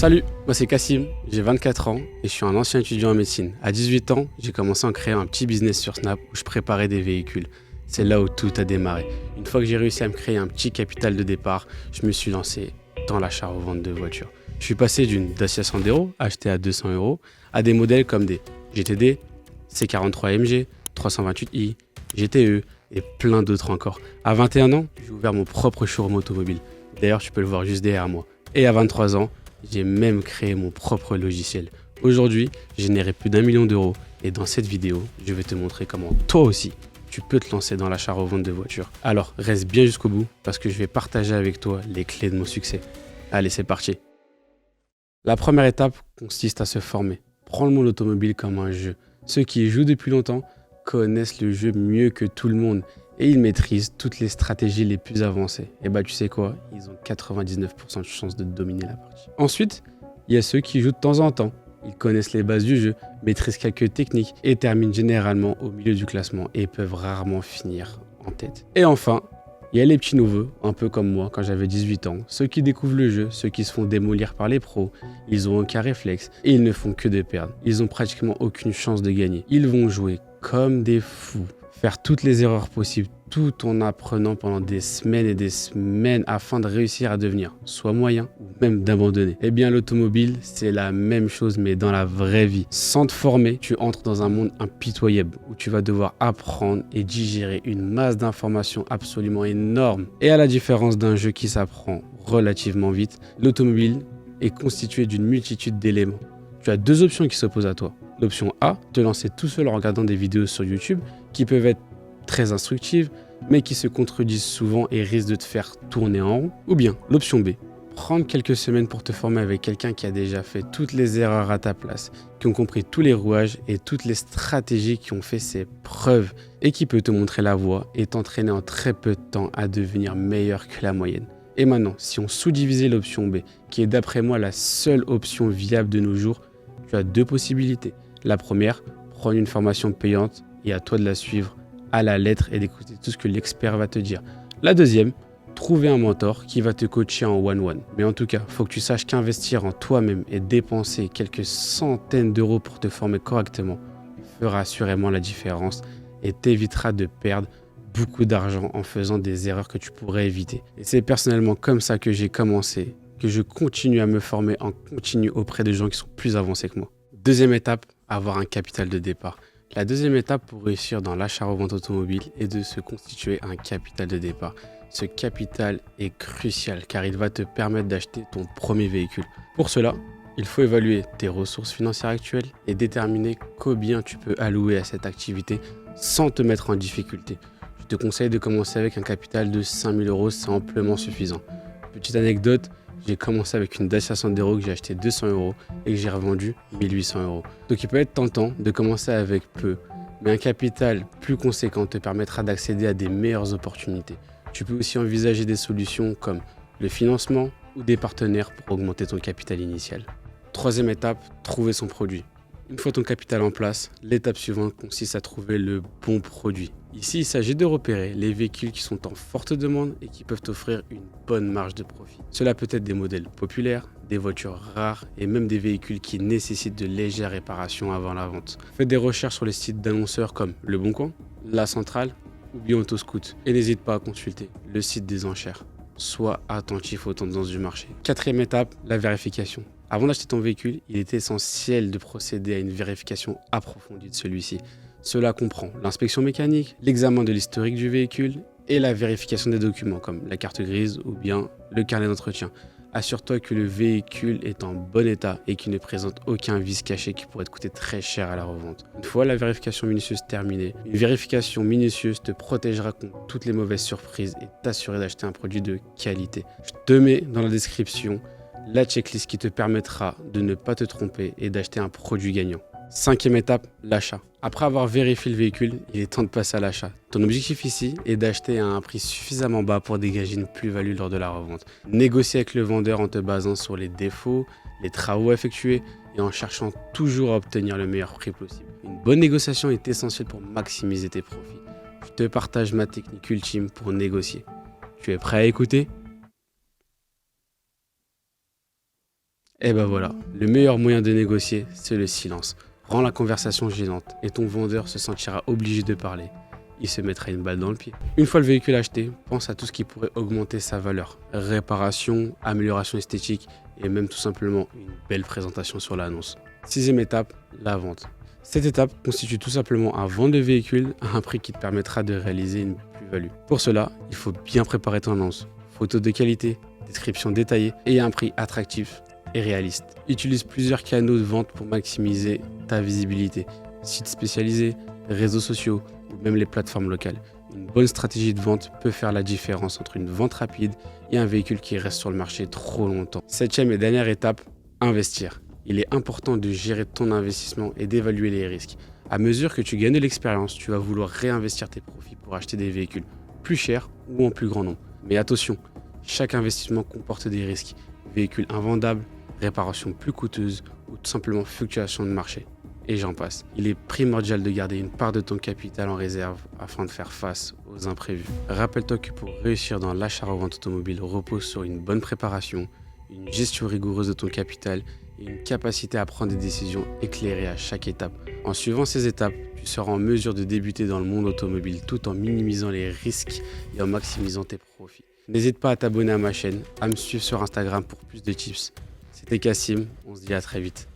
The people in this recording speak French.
Salut, moi c'est Cassim, j'ai 24 ans et je suis un ancien étudiant en médecine. À 18 ans, j'ai commencé à créer un petit business sur Snap où je préparais des véhicules. C'est là où tout a démarré. Une fois que j'ai réussi à me créer un petit capital de départ, je me suis lancé dans l'achat-revente de voitures. Je suis passé d'une Dacia Sandero achetée à 200 euros à des modèles comme des GTD, C43 AMG, 328i, GTE et plein d'autres encore. À 21 ans, j'ai ouvert mon propre showroom automobile. D'ailleurs, tu peux le voir juste derrière moi. Et à 23 ans, j'ai même créé mon propre logiciel. Aujourd'hui, j'ai généré plus d'1 million d'euros et dans cette vidéo, je vais te montrer comment toi aussi, tu peux te lancer dans l'achat-revente de voitures. Alors, reste bien jusqu'au bout parce que je vais partager avec toi les clés de mon succès. Allez, c'est parti. La première étape consiste à se former. Prends le monde automobile comme un jeu. Ceux qui y jouent depuis longtemps connaissent le jeu mieux que tout le monde et ils maîtrisent toutes les stratégies les plus avancées. Et bah tu sais quoi, ils ont 99% de chances de dominer la partie. Ensuite, il y a ceux qui jouent de temps en temps. Ils connaissent les bases du jeu, maîtrisent quelques techniques et terminent généralement au milieu du classement et peuvent rarement finir en tête. Et enfin, il y a les petits nouveaux, un peu comme moi quand j'avais 18 ans, ceux qui découvrent le jeu, ceux qui se font démolir par les pros, ils ont aucun réflexe et ils ne font que de perdre. Ils ont pratiquement aucune chance de gagner. Ils vont jouer comme des fous, faire toutes les erreurs possibles tout en apprenant pendant des semaines et des semaines afin de réussir à devenir soit moyen ou même d'abandonner. Eh bien l'automobile, c'est la même chose mais dans la vraie vie. Sans te former, tu entres dans un monde impitoyable où tu vas devoir apprendre et digérer une masse d'informations absolument énorme. Et à la différence d'un jeu qui s'apprend relativement vite, l'automobile est constitué d'une multitude d'éléments. Tu as deux options qui s'opposent à toi. L'option A, te lancer tout seul en regardant des vidéos sur YouTube qui peuvent être très instructives, mais qui se contredisent souvent et risquent de te faire tourner en rond. Ou bien l'option B, prendre quelques semaines pour te former avec quelqu'un qui a déjà fait toutes les erreurs à ta place, qui ont compris tous les rouages et toutes les stratégies qui ont fait ses preuves et qui peut te montrer la voie et t'entraîner en très peu de temps à devenir meilleur que la moyenne. Et maintenant, si on sous-divisait l'option B, qui est d'après moi la seule option viable de nos jours, tu as deux possibilités. La première, prendre une formation payante et à toi de la suivre à la lettre et d'écouter tout ce que l'expert va te dire. La deuxième, trouver un mentor qui va te coacher en one-one. Mais en tout cas, il faut que tu saches qu'investir en toi-même et dépenser quelques centaines d'euros pour te former correctement fera assurément la différence et t'évitera de perdre beaucoup d'argent en faisant des erreurs que tu pourrais éviter. Et c'est personnellement comme ça que j'ai commencé, que je continue à me former en continu auprès de gens qui sont plus avancés que moi. Deuxième étape, avoir un capital de départ. La deuxième étape pour réussir dans l'achat-revente automobile est de se constituer un capital de départ. Ce capital est crucial car il va te permettre d'acheter ton premier véhicule. Pour cela, il faut évaluer tes ressources financières actuelles et déterminer combien tu peux allouer à cette activité sans te mettre en difficulté. Je te conseille de commencer avec un capital de 5 000 euros, c'est amplement suffisant. Petite anecdote, j'ai commencé avec une Dacia Sandero que j'ai acheté 200 euros et que j'ai revendu 1800 euros. Donc il peut être tentant de commencer avec peu, mais un capital plus conséquent te permettra d'accéder à des meilleures opportunités. Tu peux aussi envisager des solutions comme le financement ou des partenaires pour augmenter ton capital initial. Troisième étape, trouver son produit. Une fois ton capital en place, l'étape suivante consiste à trouver le bon produit. Ici, il s'agit de repérer les véhicules qui sont en forte demande et qui peuvent t'offrir une bonne marge de profit. Cela peut être des modèles populaires, des voitures rares et même des véhicules qui nécessitent de légères réparations avant la vente. Faites des recherches sur les sites d'annonceurs comme Le Bon Coin, La Centrale ou bien Autoscout et n'hésite pas à consulter le site des enchères. Sois attentif aux tendances du marché. Quatrième étape, la vérification. Avant d'acheter ton véhicule, il est essentiel de procéder à une vérification approfondie de celui-ci. Cela comprend l'inspection mécanique, l'examen de l'historique du véhicule et la vérification des documents comme la carte grise ou bien le carnet d'entretien. Assure-toi que le véhicule est en bon état et qu'il ne présente aucun vice caché qui pourrait te coûter très cher à la revente. Une fois la vérification minutieuse terminée, une vérification minutieuse te protégera contre toutes les mauvaises surprises et t'assurer d'acheter un produit de qualité. Je te mets dans la description la checklist qui te permettra de ne pas te tromper et d'acheter un produit gagnant. Cinquième étape, l'achat. Après avoir vérifié le véhicule, il est temps de passer à l'achat. Ton objectif ici est d'acheter à un prix suffisamment bas pour dégager une plus-value lors de la revente. Négocie avec le vendeur en te basant sur les défauts, les travaux effectués et en cherchant toujours à obtenir le meilleur prix possible. Une bonne négociation est essentielle pour maximiser tes profits. Je te partage ma technique ultime pour négocier. Tu es prêt à écouter ? Et ben voilà, le meilleur moyen de négocier, c'est le silence. Rends la conversation gênante et ton vendeur se sentira obligé de parler. Il se mettra une balle dans le pied. Une fois le véhicule acheté, pense à tout ce qui pourrait augmenter sa valeur. Réparation, amélioration esthétique et même tout simplement une belle présentation sur l'annonce. Sixième étape, la vente. Cette étape constitue tout simplement un vente de véhicule à un prix qui te permettra de réaliser une plus-value. Pour cela, il faut bien préparer ton annonce. Photos de qualité, description détaillée et un prix attractif et réaliste. Utilise plusieurs canaux de vente pour maximiser ta visibilité. Sites spécialisés, réseaux sociaux ou même les plateformes locales. Une bonne stratégie de vente peut faire la différence entre une vente rapide et un véhicule qui reste sur le marché trop longtemps. Septième et dernière étape, investir. Il est important de gérer ton investissement et d'évaluer les risques. À mesure que tu gagnes de l'expérience, tu vas vouloir réinvestir tes profits pour acheter des véhicules plus chers ou en plus grand nombre. Mais attention, chaque investissement comporte des risques. Véhicules invendables, réparation plus coûteuse ou tout simplement fluctuation de marché. Et j'en passe. Il est primordial de garder une part de ton capital en réserve afin de faire face aux imprévus. Rappelle-toi que pour réussir dans l'achat-revente automobile repose sur une bonne préparation, une gestion rigoureuse de ton capital et une capacité à prendre des décisions éclairées à chaque étape. En suivant ces étapes, tu seras en mesure de débuter dans le monde automobile tout en minimisant les risques et en maximisant tes profits. N'hésite pas à t'abonner à ma chaîne, à me suivre sur Instagram pour plus de tips. C'était Cassim, on se dit à très vite.